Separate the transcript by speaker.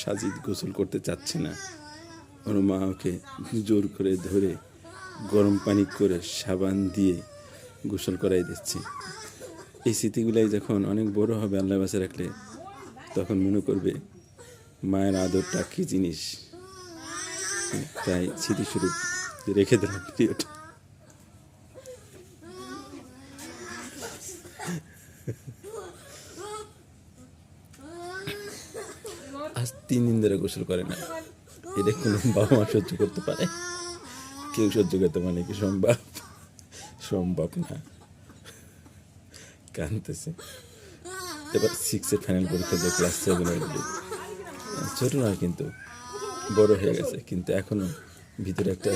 Speaker 1: সাজিদ গোসল করতে চাচ্ছে না। ওর মা ওকে জোর করে ধরে গরম পানি করে সাবান দিয়ে গোসল করাই দিচ্ছে। এই স্মৃতিগুলাই যখন অনেক বড় হবে, আল্লাহ বাঁচা রাখলে, তখন মনে করবে মায়ের আদরটা কী জিনিস। তাই স্মৃতিস্বরূপ রেখে দিলাম ভিডিওটা। আজ 3 দিন ধরে গোসল করে না। এটা কোনো বাবা মা সহ্য করতে পারে? কেউ সহ্য করতে মানে কি সম্ভব? সম্ভব না। কাঁদতেছে। এবার 6-এর ফাইনাল পরীক্ষা দিয়ে ক্লাস 7 উঠবে। ছোট নয় কিন্তু, বড় হয়ে গেছে, কিন্তু এখনো ভিতরে একটা